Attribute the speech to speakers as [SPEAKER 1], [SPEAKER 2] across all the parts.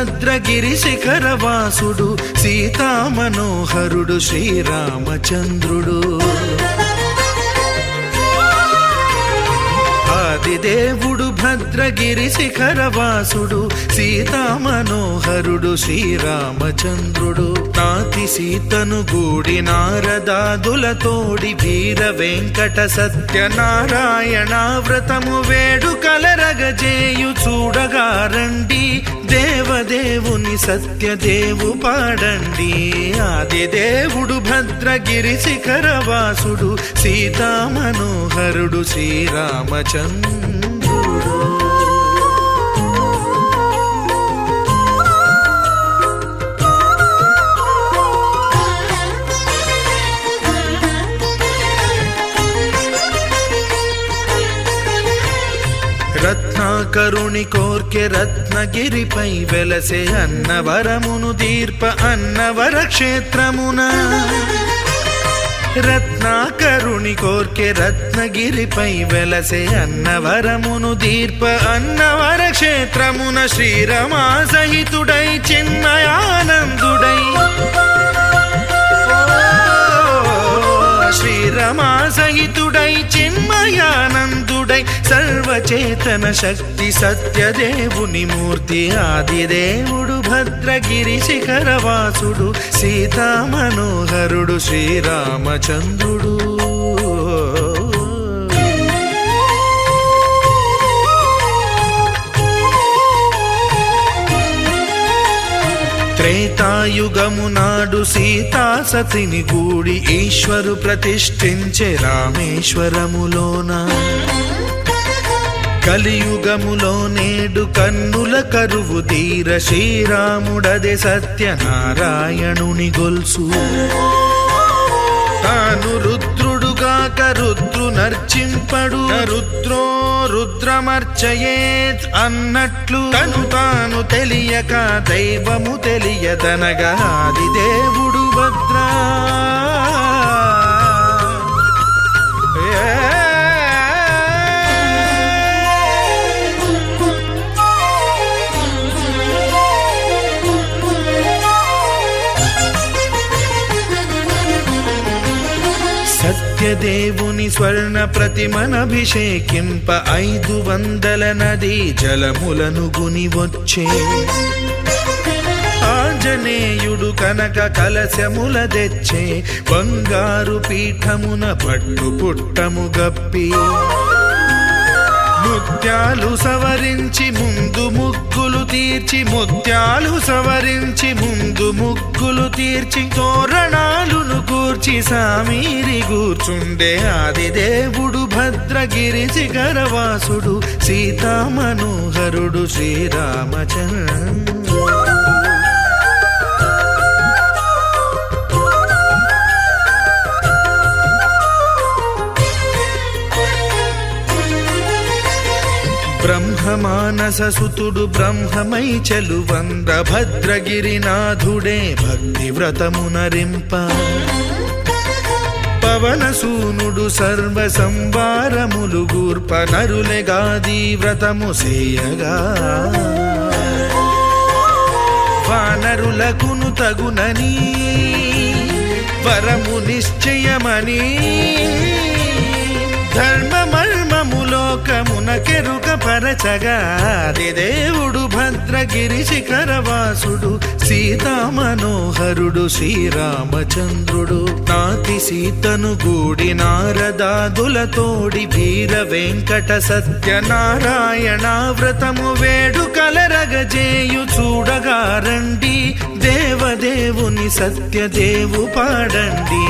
[SPEAKER 1] భద్రగిరి శిఖరవాసుడు సీతామనోహరుడు శ్రీరామచంద్రుడు. ఆదిదేవుడు భద్రగిరి శిఖరవాసుడు సీతామనోహరుడు శ్రీరామచంద్రుడు. నాతి సీతను గూడి నారదాదులతోడి వీర వెంకట సత్యనారాయణ వ్రతము వేడుకలరగజేయు చూడగా రండి, దేవదేవుని సత్యదేవు పాడండి. ఆదిదేవుడు భద్రగిరి శిఖరవాసుడు సీతామనోహరుడు శ్రీరామచంద్రుడు. రత్నాకరుని కోర్కె రత్నగిరిపై వెలసే అన్నవరమును దీర్ప అన్నవర క్షేత్రమున. రత్నాకరుని కోర్కె రత్నగిరిపై వెలసే అన్నవరమును దీర్ప అన్నవర క్షేత్రమున. శ్రీరమా సహితుడై చిన్మయానందుడై, శ్రీరమా సహితుడై చిన్మయానందుడై సర్వచేతన శక్తి సత్యదేవుని మూర్తి. ఆదిదేవుడు భద్రగిరి శిఖరవాసుడు సీతామనోహరుడు శ్రీరామచంద్రుడు. త్రేతాయుగము నాడు సీతా సతిని గూడి ఈశ్వరు ప్రతిష్ఠించే రామేశ్వరములోన. కలియుగములో నేడు కన్నుల కరువు తీర శ్రీరాముడదే సత్యనారాయణుని గొల్సు. తాను రుద్రుడుగాక రుద్రు నర్చింపడు, రుద్రో రుద్రమర్చయేత్ అన్నట్లు తను తాను తెలియక దైవము తెలియదనగా ఆదిదేవుడు భద్రా. సత్యదేవుని స్వర్ణ ప్రతిమనభిషేకింప 500 నదీ జలములను గుని వచ్చే. ఆంజనేయుడు కనక కలశముల తెచ్చే, బంగారు పీఠమున పట్టు పుట్టము గప్పి. ముత్యాలు సవరించి ముందు ముగ్గులు తీర్చి, ముత్యాలు సవరించి ముందు ముగ్గులు తీర్చి, తోరణాలును కూర్చి సామీరి కూర్చుండే. ఆదిదేవుడు భద్రగిరి శిఖరవాసుడు సీతామనోహరుడు శ్రీరామచంద్రుడు. బ్రహ్మమానస సుతుడు బ్రహ్మమై చెలువంద భద్రగిరినాథుడే భక్తి వ్రతమునరింప. పవనసూనుడు సర్వ సంవారములు గూర్ప నరులెగాది వ్రతము సేయగా. వానరులకును తగునని వరము నిశ్చయమని, ధర్మమర్మములోకమునకెరుక పరచగా ఆదిదేవుడు భద్రగిరి శిఖరవాసుడు సీతామనోహరుడు శ్రీరామచంద్రుడు. నాతి సీతను గూడి నారదాదులతోడి వీర వెంకట సత్యనారాయణ వ్రతము వేడుకలరగజేయు చూడగా రండి, దేవదేవుని సత్యదేవు పాడండి.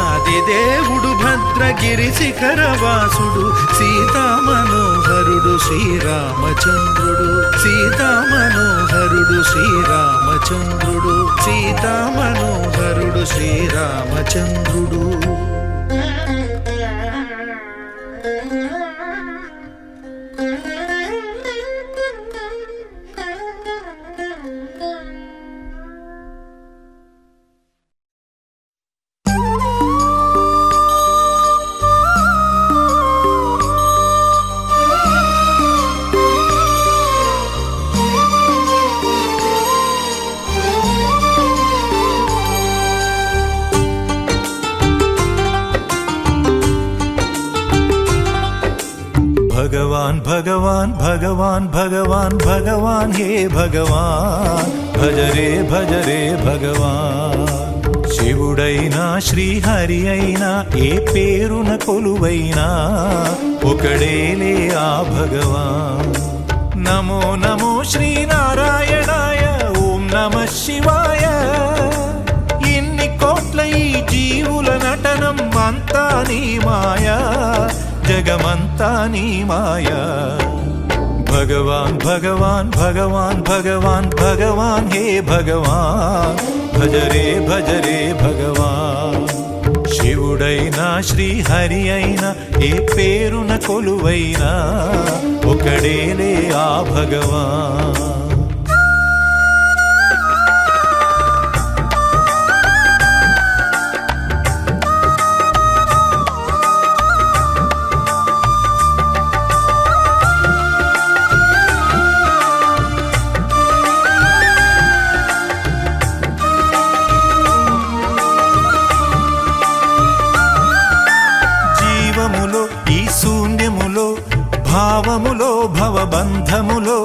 [SPEAKER 1] ఆదిదేవుడు భద్రగిరి శిఖరవాసుడు సీతామనోహరుడు శ్రీరామచంద్రుడు. సీతామనోహరుడు శ్రీరామచంద్రుడు. సీతామనోహరుడు శ్రీరామచంద్రుడు.
[SPEAKER 2] भगवान भगवान भगवान भगवान भगवान हे भगवान भज रे भगवान శివుడైనా శ్రీహరి అయినా ఏ పేరున కొలువైనా ఒకడేలే ఆ భగవాన్ నమో నమో శ్రీనారాయణాయ ఓం నమః శివాయ ఇన్ని కోట్ల ఈ జీవుల నటనం అంతా నీ మాయా జగమంతా నీ మాయా भगवान भगवान भगवान भगवान भगवान हे भगवान भज रे भगवान శివుడైనా శ్రీహరి అయినా ఏ పేరున కొలువైనా ఒకడేలే ఆ భగవాన్ భావములో భవబంధములో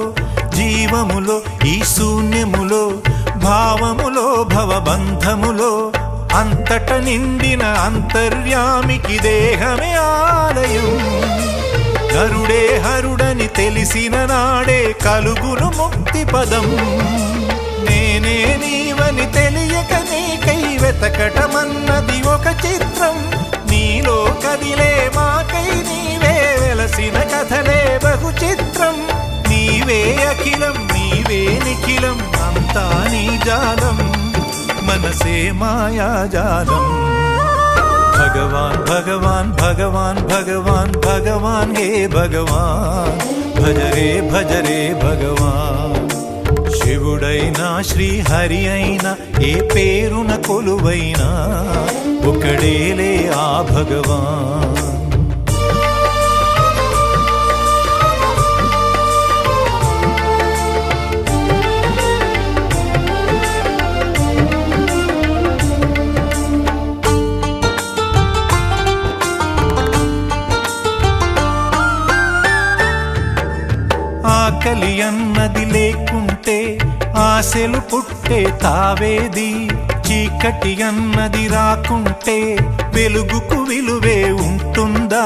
[SPEAKER 2] జీవములో ఈ శూన్యములో భావములో భవబంధములో అంతట నిండిన అంతర్యామికి దేహమే ఆలయం హరుడే హరుడని తెలిసిన నాడే కలుగును ముక్తి పదం నేనే నీవని తెలియక నీకై వెతకటమన్నది ఒక చిత్రం నీలో కదిలే మాకై నీవే వెలసిన కథలే బహు చిత్రం నీవే అఖిలం నీవే నిఖిలం అంతా నీ జాలం మనసే మాయాజాలం భగవాన్ భగవాన్ భగవాన్ భగవాన్ భగవాన్ హే భగవాన్ భజ రే భగవాన్ శివుడైనా శ్రీహరి అయినా ఏ పేరున కొలువైనా ఒకడేలే ఆ భగవాన్ ఆకలి అన్నది లేకుంటే ఆశలు పుట్టే తావేది చీకటి అన్నది రాకుంటే వెలుగుకు విలువే ఉంటుందా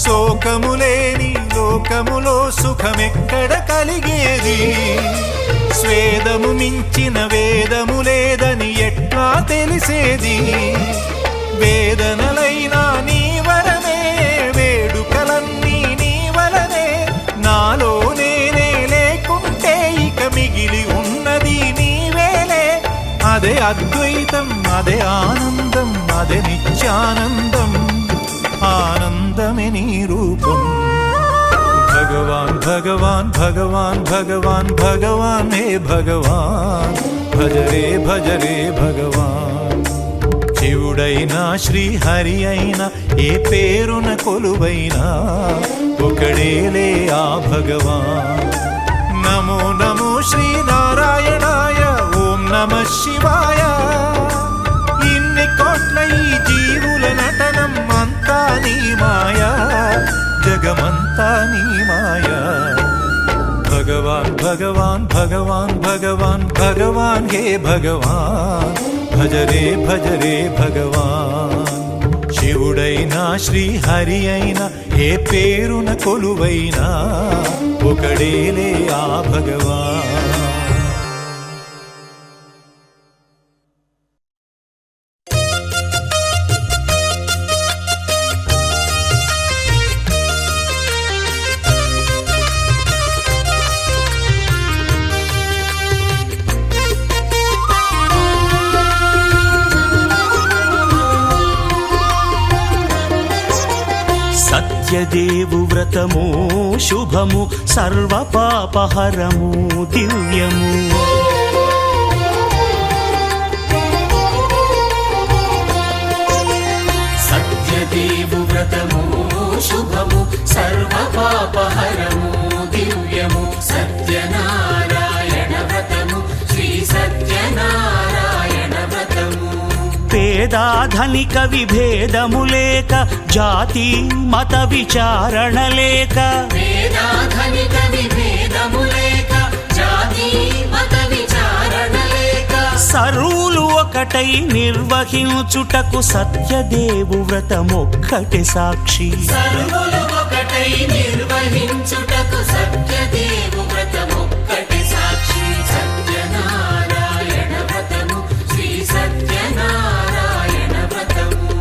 [SPEAKER 2] శోకము లేని లోకములో సుఖమెక్కడ కలిగేది స్వేదము మించిన వేదము లేదని ఎట్లా తెలిసేది వేదనలైనా నీ వరమే వేడుకలన్నీ నీ వలనే నాలో నేనే లేకుంటే ఇక మిగిలి ఉన్నది నీవేలే అదే అద్వైతం అదే ఆనందం అదే నిత్యానందం ఆనందమే నీ రూపం భగవాన్ భగవాన్ భగవాన్ భగవాన్ భగవాన్ హే భగవాన్ భజ రే భగవాన్ శివుడైనా శ్రీహరి అయినా ఏ పేరున కొలువైనా ఒకడేలే ఆ భగవాన్ నమో నమో శ్రీనారాయణాయ ఓం నమః శివాయ ఇన్ని కోట్ల ఈ జీవుల నటనం అంతా నీ మాయా జగమంతా నీ మాయా భగవాన్ భగవాన్ భగవాన్ భగవాన్ భగవాన్ హే భగవాన్ భజ రే భగవాన్ శివుడైనా శ్రీహరి అయినా ఏ పేరున కొలువైనా ఒకడేలే ఆ భగవాన్ సత్యదేవు వ్రతము శుభము సర్వ పాపహరము దివ్యము
[SPEAKER 3] సత్యదేవు వ్రతము శుభము సర్వ పాపహరము దివ్యము సత్యనారాయణ వ్రతము శ్రీ సత్యనారాయణ వ్రతము
[SPEAKER 2] పేదాధనిక విభేదము లేక జాతి మత విచారణ లేక
[SPEAKER 3] వేదాధనిక విభేదము లేక జాతి మత విచారణ లేక
[SPEAKER 2] సర్వులు ఒకటై నిర్వహించుటకు సత్యదేవు వ్రతమొక్కటి సాక్షి
[SPEAKER 3] సర్వులు ఒకటై నిర్వహించుటకు సత్యదేవు వ్రతమొక్కటి సాక్షి సత్యనారాయణ వ్రతము శ్రీ సత్యనారాయణ వ్రతము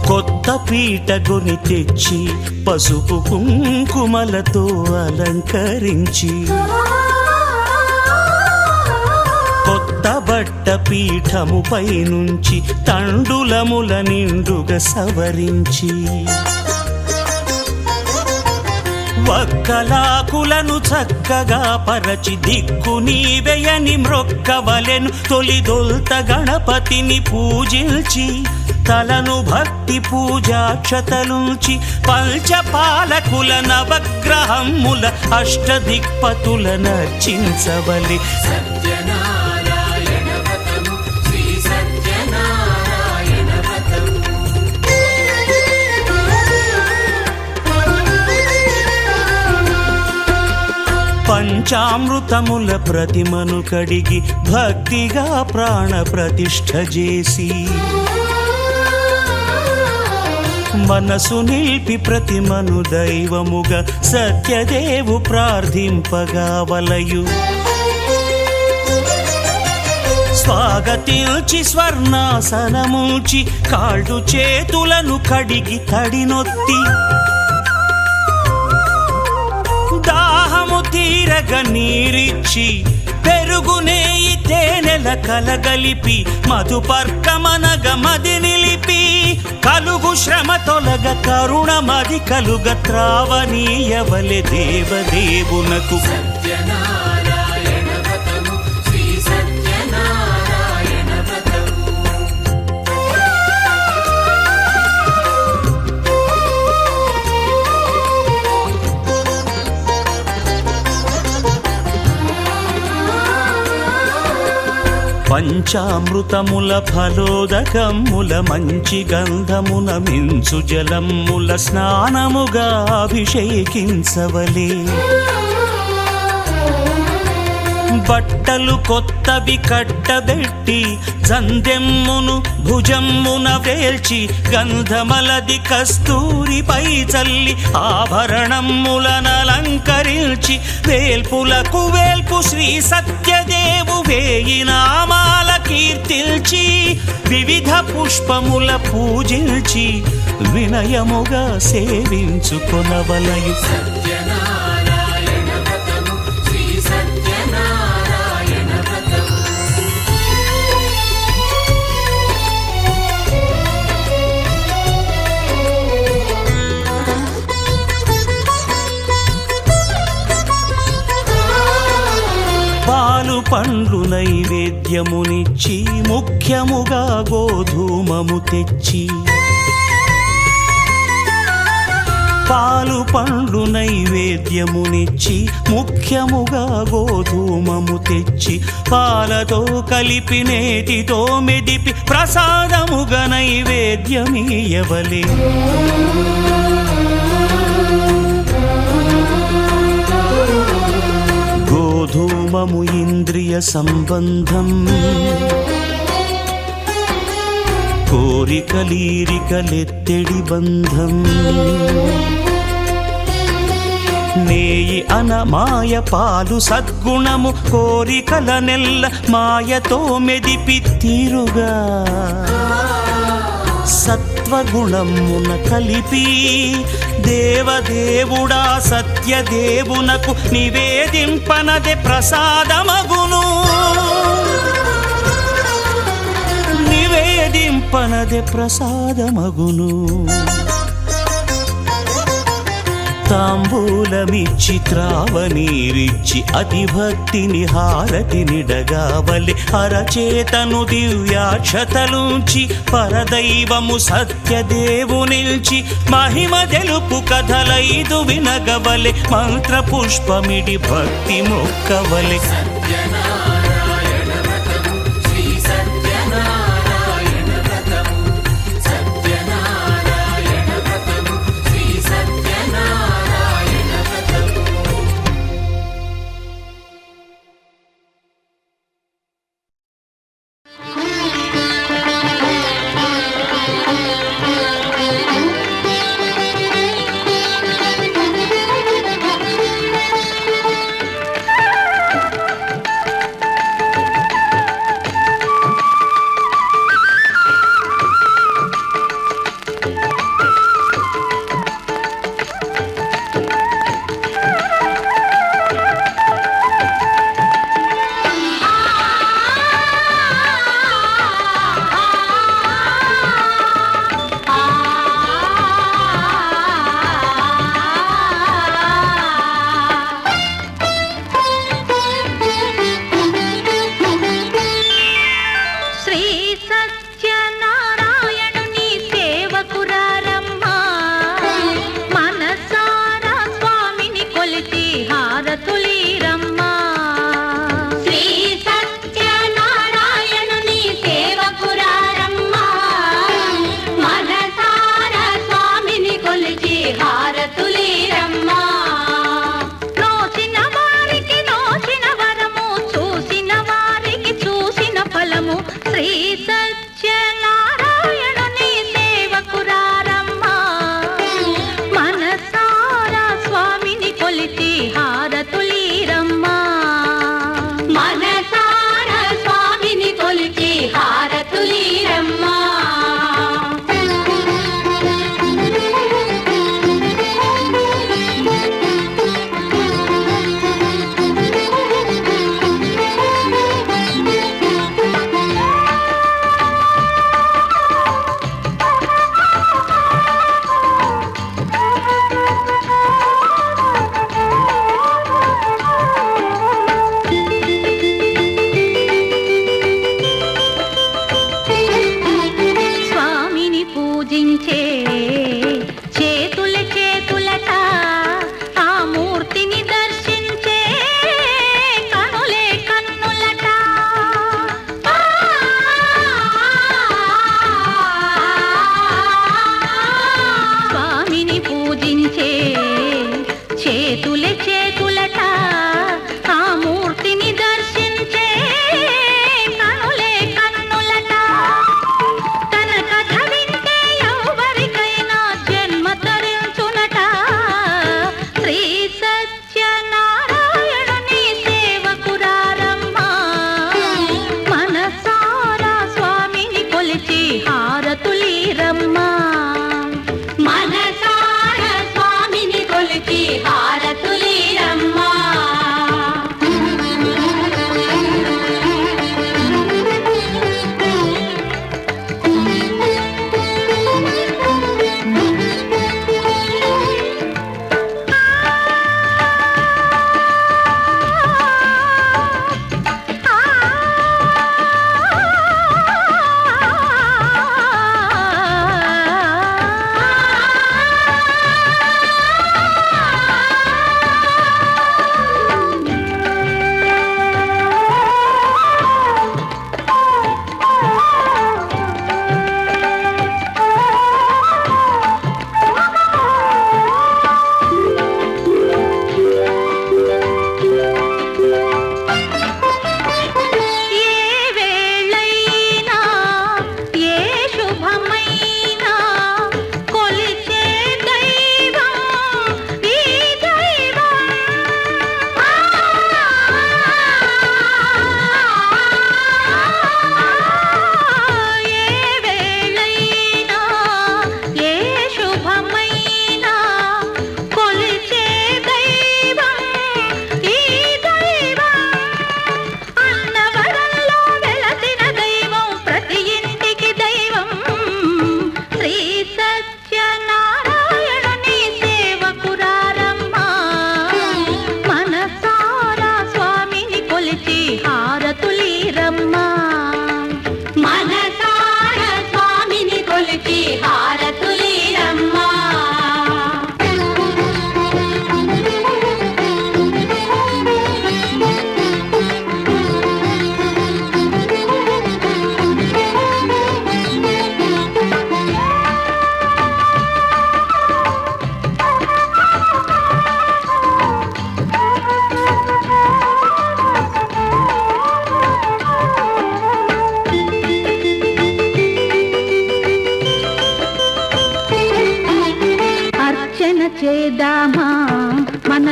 [SPEAKER 2] కొత్త పీట కొని తెచ్చి పసుపు కుంకుమలతో అలంకరించి కొత్త బట్ట పీఠముపై నుంచి తండులముల నిండుగా సవరించి వక్కలాకులను చక్కగా పరచి దిక్కు నీవెయని మ్రొక్కవలెను తొలిదొల్త గణపతిని పూజించి తలను భక్తి పూజాక్షతలుంచి పంచపాలకుల నవగ్రహముల అష్టదిక్పతుల నర్చించవలె
[SPEAKER 3] సత్యనారాయణ వ్రతము శ్రీ సత్యనారాయణ వ్రతము
[SPEAKER 2] పంచామృతముల ప్రతిమను కడిగి భక్తిగా ప్రాణ ప్రతిష్ఠ చేసి మనసు నిలిపి ప్రతిమను దైవముగా సత్యదేవు ప్రార్థింపగా వలయు స్వాగతించి స్వర్ణాసనముంచి కాళ్ళు చేతులను కడిగి తడినొత్తి దాహము తీరగ నీరిచ్చి పెరుగు నేయి తేనెల కలగలిపి మధుపర్కమనగ మది నిలిపి కలుగు శ్రమ తొలగ కరుణ మది కలుగ త్రావనీయవలె దేవదేవునకు
[SPEAKER 3] సత్యనారాయణ వ్రతము శ్రీ సత్యనారాయణ వ్రతము
[SPEAKER 2] పంచామృతముల ఫలోదకముల మంచి గంధమున మించు జలముల స్నానముగా అభిషేకించవలే బట్టలు కొత్తవి కట్టబెట్టి జందెమ్మును భుజమ్మున వేల్చి గంధమలది కస్తూరిపై చల్లి ఆభరణములనలంకరించి వేల్పులకు వేల్పు శ్రీ సత్యదేవు వేయి నామాల కీర్తిల్చి వివిధ పుష్పముల పూజించి వినయముగా సేవించుకొనవలయు
[SPEAKER 3] సత్యనారాయణ వ్రతము శ్రీ సత్యనారాయణ వ్రతము
[SPEAKER 2] పాలు పండ్లు నైవేద్యమునిచ్చి ముఖ్యముగా గోధూమము తెచ్చి పాలు పండ్లు నైవేద్యమునిచ్చి ముఖ్యముగా గోధూమము తెచ్చి పాలతో కలిపి నేతితో మెదిపి ప్రసాదముగా నైవేద్యమీయవలే గోధూమము ఇంద్రియ సంబంధం కోరికలీరికలెత్తెడి బంధం నేయి అనమాయ పాలు సద్గుణము కోరికల నెల్ల మాయతో మెదిపి తీరుగా సత్వగుణమున కలిపి దేవదేవుడా సత్యదేవునకు నివేదింపనదే ప్రసాదమగును నివేదింపనదే ప్రసాదమగును తాంబూలమిచ్చి త్రావనీరిచ్చి అతి భక్తిని హారతినిడగావలె అరచేతను దివ్యాక్షతలుంచి పరదైవము సత్యదేవునిల్చి మహిమ తెలుపు కథలైదు వినగవలె మంత్ర పుష్పమిడి భక్తి మొక్కవలె
[SPEAKER 3] సత్యనారాయణ వ్రతము శ్రీ సత్యనారాయణ వ్రతము సత్యనారాయణ వ్రతము శ్రీ సత్యనారాయణ వ్రతము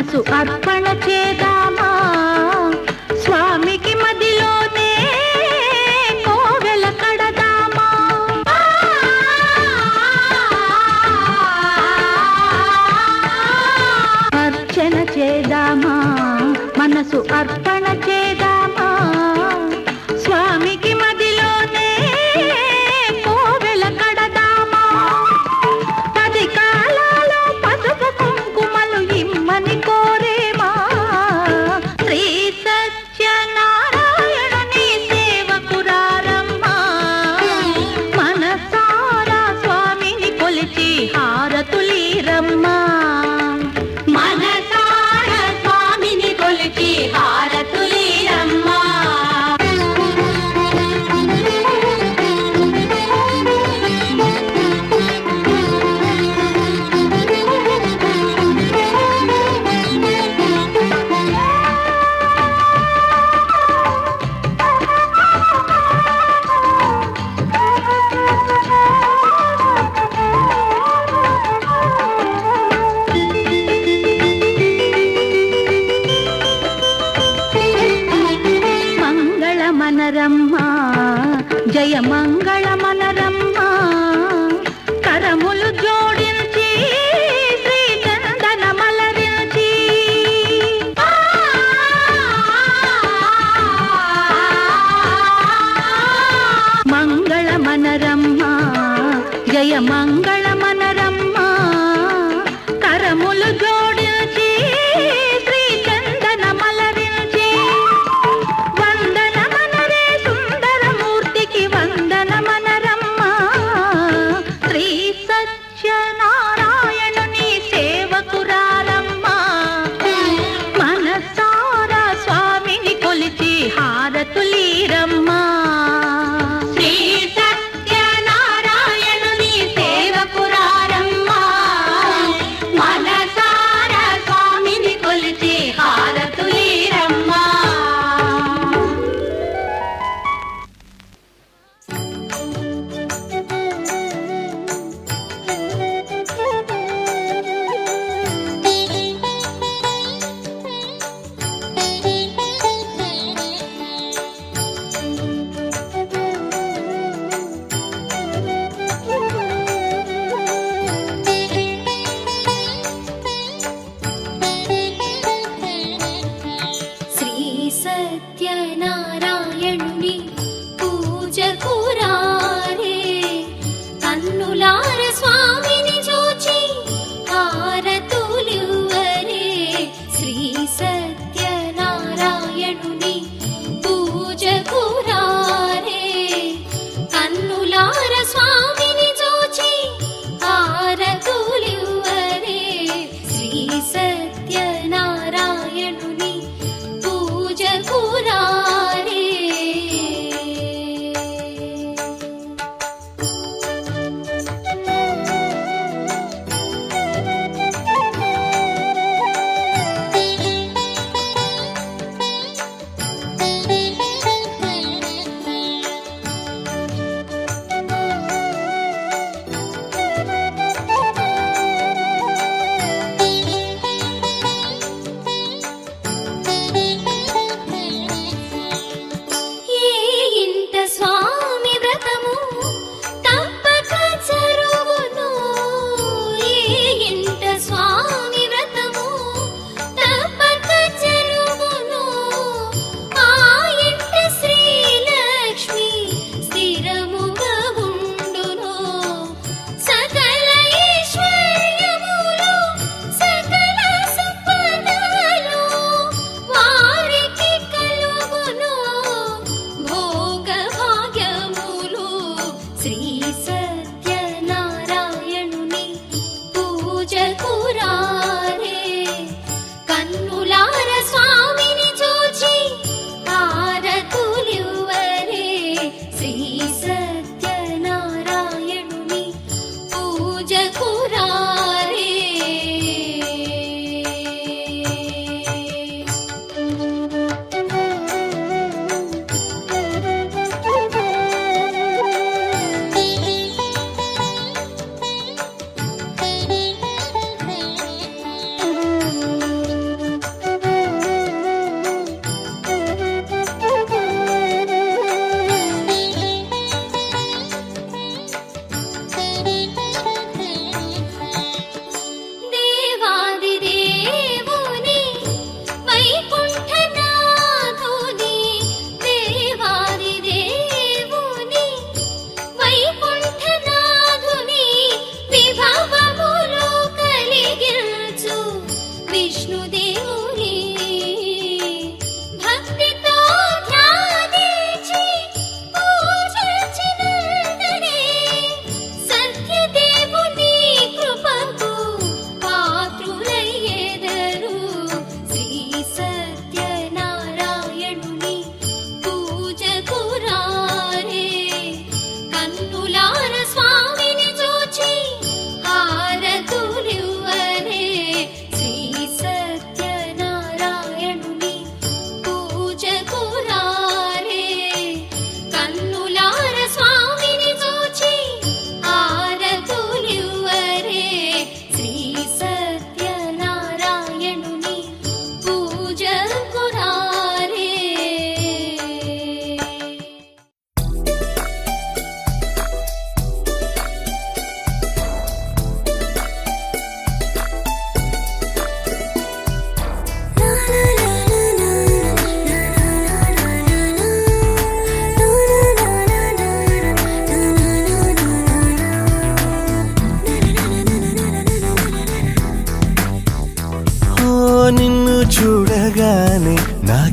[SPEAKER 4] మనసు అర్పణ చేద్దామా స్వామికి మదిలోనే కోవెల కడదామా అర్చన చేద్దామా మనసు అర్పణ చేద్దామా స్వామికి మదిలోనే కోవెల కడదామా 10 కాలాలో పసుపు కుంకుమలు ఇమ్మని కోరేమా శ్రీ సత్యనారాయణుని సేవకురారమ్మా మనసారా స్వామిని కొలిచి హారతులీరమ్మా మనసారా స్వామిని కొలిచి హారతులీరమ్మా మంగళమనరమ్మా జయ మంగళమనరమ్మా కరములు జోడించి శ్రీ చందన మలరించి మంగళమనరమ్మా జయ మంగళమనరమ్మా కరములు జోడించి శ్రీ చందన మలరించి వందనమనరే సుందరమూర్తికి వందనమనరమ్మా శ్రీ సత్యనారాయణుని సేవకురారమ్మా మనసారా స్వామిని కొలిచి హారతులీరమ్మా శ్రీ సత్యనారాయణుని సేవకురారమ్మా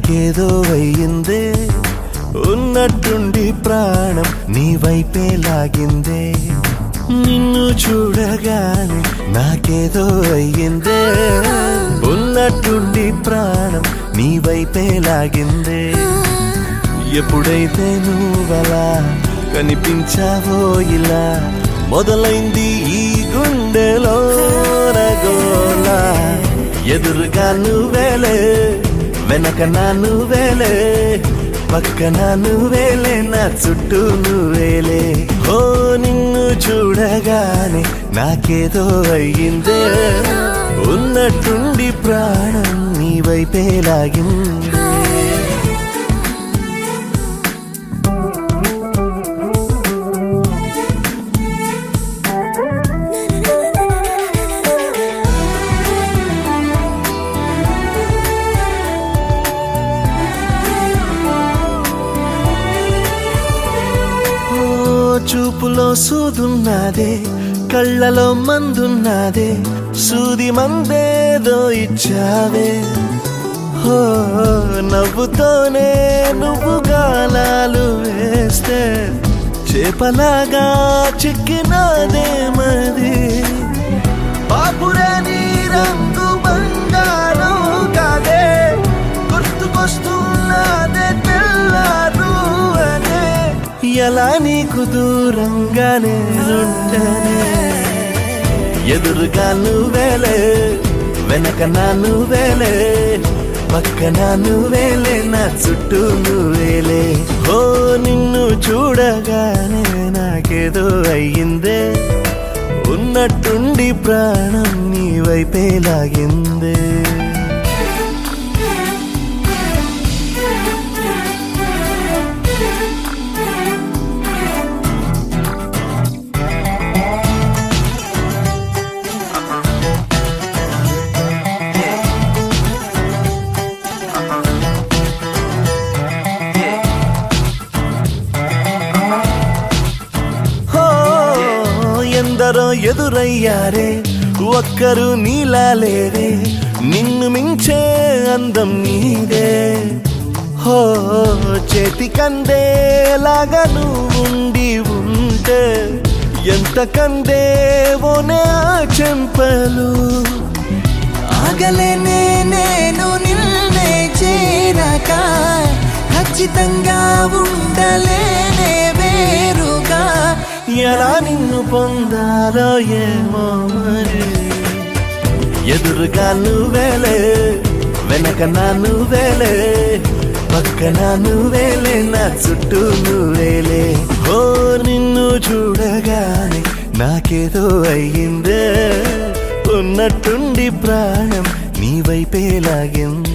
[SPEAKER 5] నాకేదో అయ్యిందే, ఉన్నట్టుండి ప్రాణం నీ వైపే లాగిందే. నిన్ను చూడగానే నాకేదో అయ్యిందే, ఉన్నట్టుండి ప్రాణం నీ వైపే లాగిందే. ఎప్పుడైతే నువ్వలా కనిపించావో ఇలా మొదలైంది ఈ గుండెలో రగోలా. ఎదురుగా నువ్వేలే, వెనక నా నువ్వేలే, పక్కన నువ్వేలే, నా చుట్టూ నువ్వేలే. ఓ నిన్ను చూడగానే నాకేదో అయ్యిందే, ఉన్నట్టుండి ప్రాణం నీ వైపే లాగిందే. చూపులో సూదున్నదే, కళ్ళలో మందున్నదే, సూది మందేదో ఇచ్చావే. హో నవ్వుతోనే నువ్వు గాలాలు వేస్తే చేపలాగా చిక్కినాదే మది. బాపురే నీ రంగు బంగారం కాదే, గుర్తుకొస్తున్నదే తెల్లారు అనే. ఎలా నీకు దూరంగానే ఉంటనే, ఎదురుగా నువ్వేలే, వెనక నా నువ్వేలే, పక్కన నువ్వేలే, నా చుట్టూ నువ్వేలే. ఓ నిన్ను చూడగానే నాకేదో అయ్యిందే, ఉన్నట్టుండి ప్రాణం నీ వైపే లాగిందే. ఎందరో ఎదురయ్యారే, ఒక్కరు నీలా లేరే, నిన్ను మించే అందం నీదే. హో చేతికందేలాగా నువ్వుండి ఉంటే ఎంత కందేవోనే ఆ చెంపలు.
[SPEAKER 6] ఆగలేనే నేను నిన్నే చేరక, ఖచ్చితంగా ఉండలేనే వేరుగా.
[SPEAKER 5] ఎలా నిన్ను పొందాలో ఏమో మరి. ఎదురుగా నువ్వేలే, వెనక నా నువ్వేలే, పక్కన నువ్వేలే, నా చుట్టూ నువ్వేలే. ఓ నిన్ను చూడగానే నాకేదో అయ్యిందే, ఉన్నట్టుండి ప్రాణం నీ వైపే లాగిందే.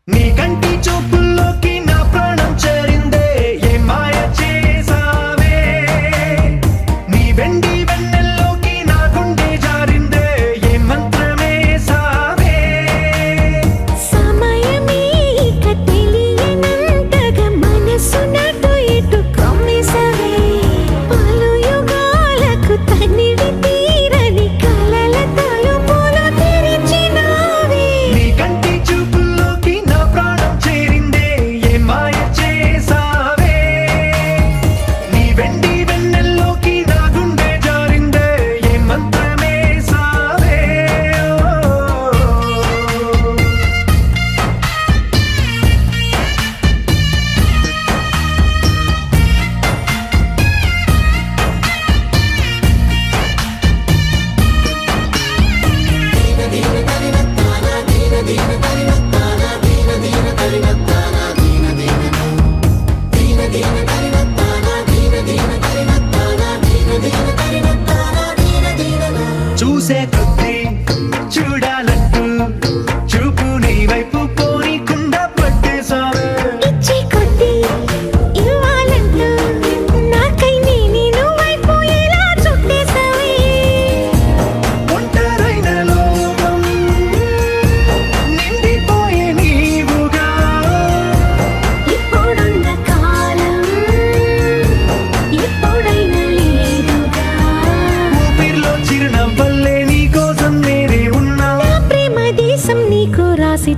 [SPEAKER 1] నీ కంటి చూపుల్లోకి నా ప్రాణం చేరిందే,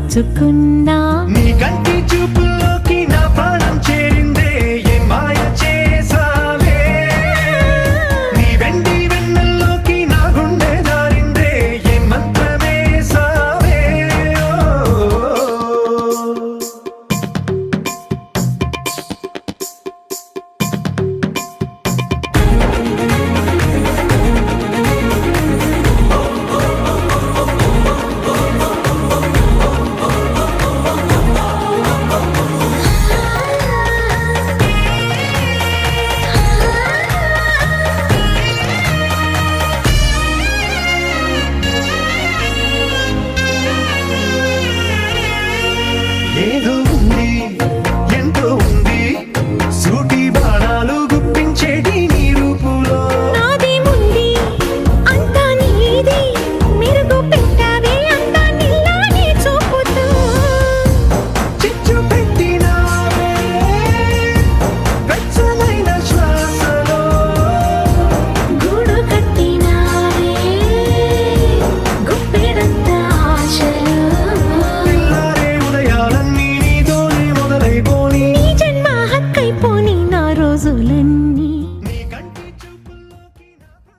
[SPEAKER 4] నోచుకున్నా